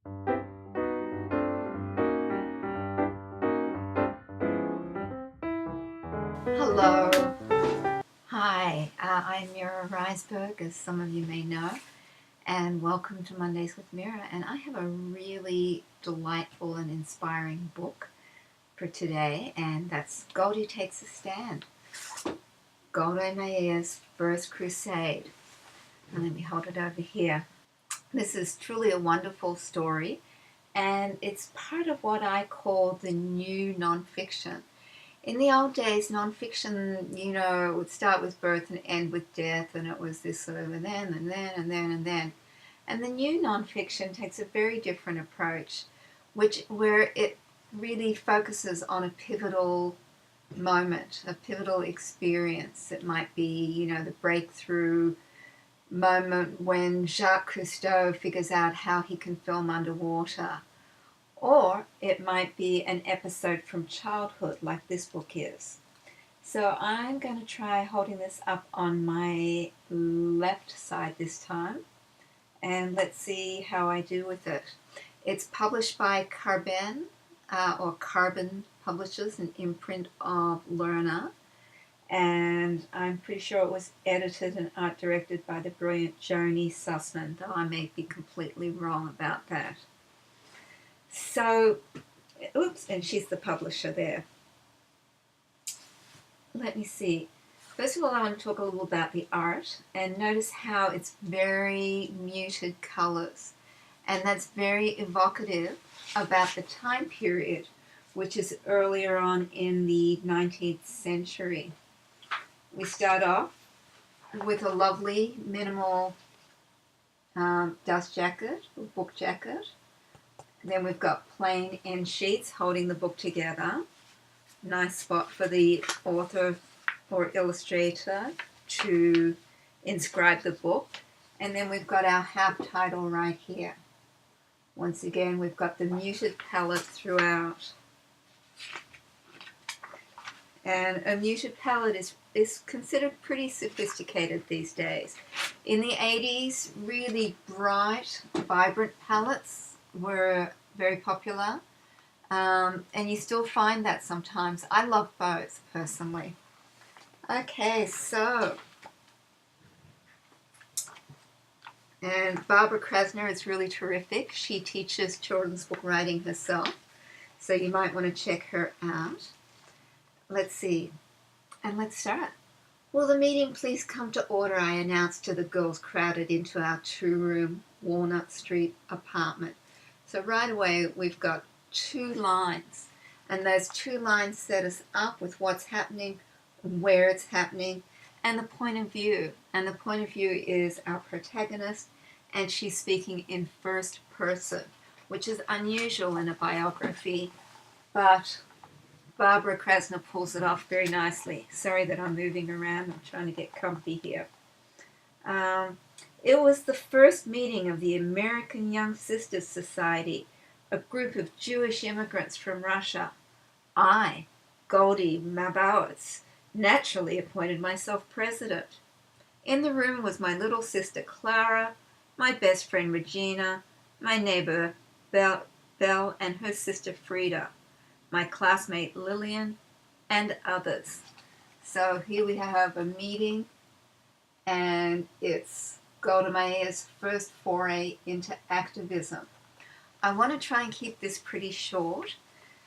Hello. Hi, I'm Mira Reisberg, as some of you may know, and welcome to Mondays with Mira. And I have a really delightful and inspiring book for today, and that's Goldie Takes a Stand, Goldie Mayer's First Crusade. And let me hold it over here. This is truly a wonderful story, and it's part of what I call the new nonfiction. In the old days, nonfiction, would start with birth and end with death, and it was this sort of and then, and then, and then, and then. And the new nonfiction takes a very different approach, where it really focuses on a pivotal moment, a pivotal experience. It might be, the breakthrough moment when Jacques Cousteau figures out how he can film underwater. Or it might be an episode from childhood, like this book is. So I'm going to try holding this up on my left side this time, and let's see how I do with it. It's published by Carbon Publishers, an imprint of Lerna, and I'm pretty sure it was edited and art directed by the brilliant Joni Sussman, though I may be completely wrong about that. So, oops, and she's the publisher there. Let me see. First of all, I want to talk a little about the art, and notice how it's very muted colors. And that's very evocative about the time period, which is earlier on in the 19th century. We start off with a lovely minimal dust jacket, or book jacket. Then we've got plain end sheets holding the book together. Nice spot for the author or illustrator to inscribe the book. And then we've got our half title right here. Once again, we've got the muted palette throughout. And a muted palette is considered pretty sophisticated these days. In the 80s, really bright, vibrant palettes were very popular, and you still find that sometimes. I love both, personally. Okay, so, and Barbara Krasner is really terrific. She teaches children's book writing herself, so you might want to check her out. Let's see, and let's start. Will the meeting please come to order, I announced to the girls crowded into our two-room Walnut Street apartment. So right away, we've got two lines, and those two lines set us up with what's happening, where it's happening, and the point of view. And the point of view is our protagonist, and she's speaking in first person, which is unusual in a biography, but Barbara Krasner pulls it off very nicely. Sorry that I'm moving around. I'm trying to get comfy here. It was the first meeting of the American Young Sisters Society, a group of Jewish immigrants from Russia. I, Goldie Mabowitz, naturally appointed myself president. In the room was my little sister Clara, my best friend Regina, my neighbor Belle and her sister Frida, my classmate Lillian, and others. So here we have a meeting, and it's Golda Meir's first foray into activism. I want to try and keep this pretty short.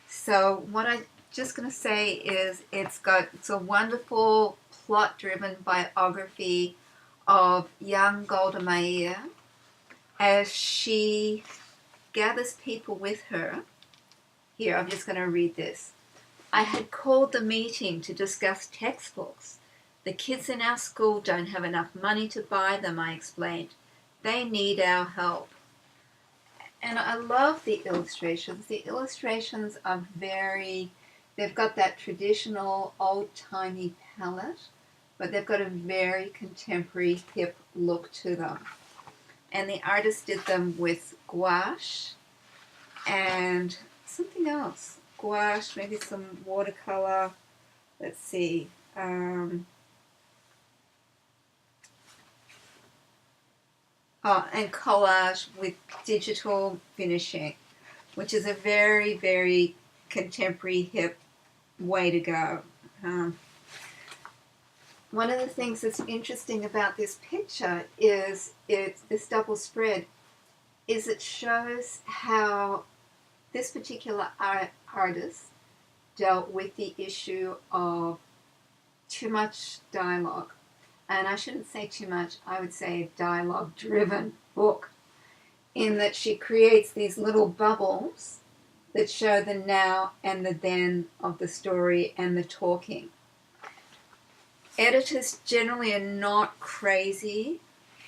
So what I'm just going to say is it's a wonderful plot-driven biography of young Golda Meir as she gathers people with her. Here, I'm just going to read this. I had called the meeting to discuss textbooks. The kids in our school don't have enough money to buy them, I explained. They need our help. And I love the illustrations. The illustrations are they've got that traditional old-timey palette, but they've got a very contemporary, hip look to them. And the artist did them with gouache and something else. Gouache, maybe some watercolor. Let's see. and collage with digital finishing, which is a very, very contemporary, hip way to go. One of the things that's interesting about this picture is this double spread, is it shows how this particular artist dealt with the issue of too much dialogue. And I shouldn't say too much, I would say a dialogue-driven book, in that she creates these little bubbles that show the now and the then of the story and the talking. Editors generally are not crazy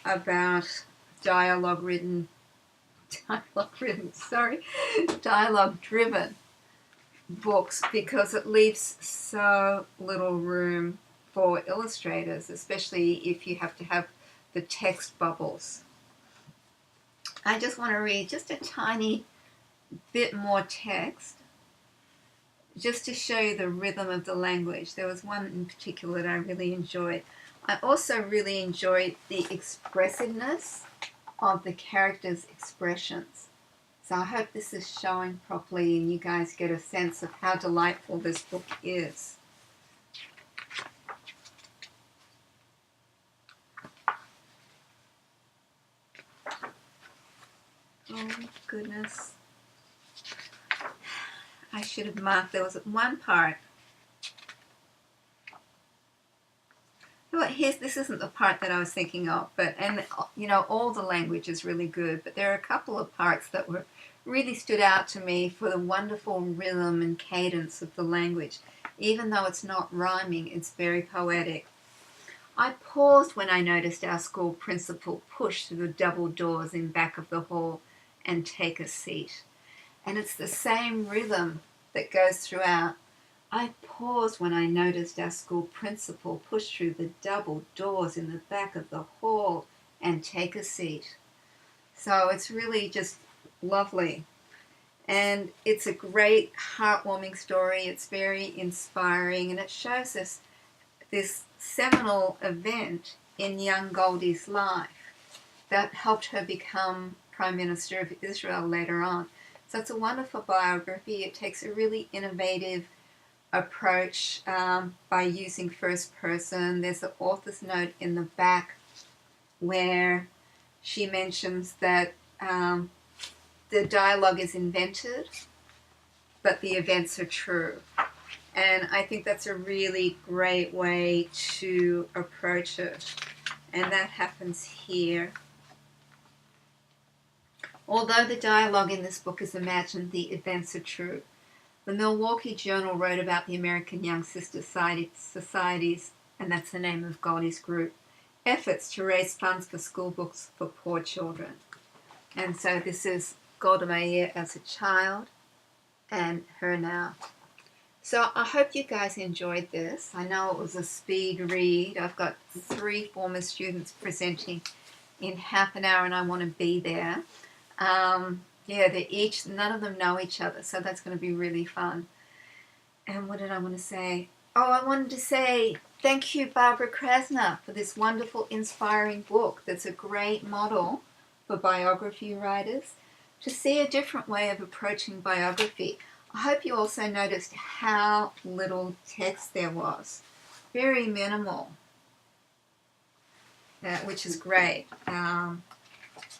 about dialogue-driven books, because it leaves so little room for illustrators, especially if you have to have the text bubbles. I just want to read just a tiny bit more text just to show you the rhythm of the language. There was one in particular that I really enjoyed. I also really enjoyed the expressiveness of the characters' expressions. So I hope this is showing properly and you guys get a sense of how delightful this book is. Oh goodness. I should have marked, there was one part. This isn't the part that I was thinking of, and you know, all the language is really good, but there are a couple of parts that really stood out to me for the wonderful rhythm and cadence of the language. Even though it's not rhyming, it's very poetic. I paused when I noticed our school principal push through the double doors in back of the hall and take a seat. And it's the same rhythm that goes throughout. I paused when I noticed our school principal push through the double doors in the back of the hall and take a seat. So it's really just lovely. And it's a great, heartwarming story. It's very inspiring, and it shows us this seminal event in young Goldie's life that helped her become Prime Minister of Israel later on. So it's a wonderful biography. It takes a really innovative approach by using first person. There's an author's note in the back where she mentions that the dialogue is invented, but the events are true. And I think that's a really great way to approach it. And that happens here. Although the dialogue in this book is imagined, the events are true. The Milwaukee Journal wrote about the American Young Sister Society's, and that's the name of Goldie's group, efforts to raise funds for school books for poor children. And so this is Golda Meir as a child and her now. So I hope you guys enjoyed this. I know it was a speed read. I've got 3 former students presenting in half an hour and I want to be there. None of them know each other, so that's going to be really fun. And what did I want to say? Oh, I wanted to say thank you, Barbara Krasner, for this wonderful, inspiring book that's a great model for biography writers to see a different way of approaching biography. I hope you also noticed how little text there was. Very minimal, which is great.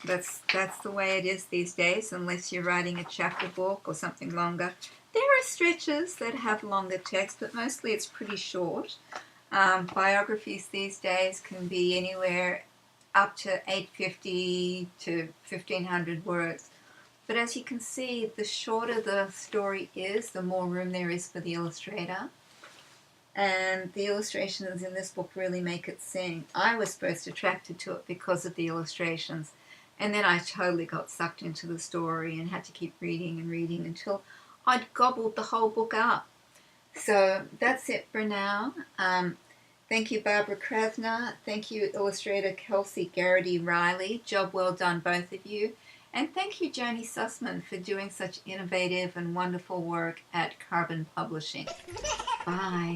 That's the way it is these days, unless you're writing a chapter book or something longer. There are stretches that have longer text, but mostly it's pretty short. Biographies these days can be anywhere up to 850 to 1500 words. But as you can see, the shorter the story is, the more room there is for the illustrator. And the illustrations in this book really make it sing. I was first attracted to it because of the illustrations. And then I totally got sucked into the story and had to keep reading and reading until I'd gobbled the whole book up. So that's it for now. Thank you, Barbara Krasner. Thank you, illustrator Kelsey Garrity Riley. Job well done, both of you. And thank you, Joni Sussman, for doing such innovative and wonderful work at Carbon Publishing. Bye.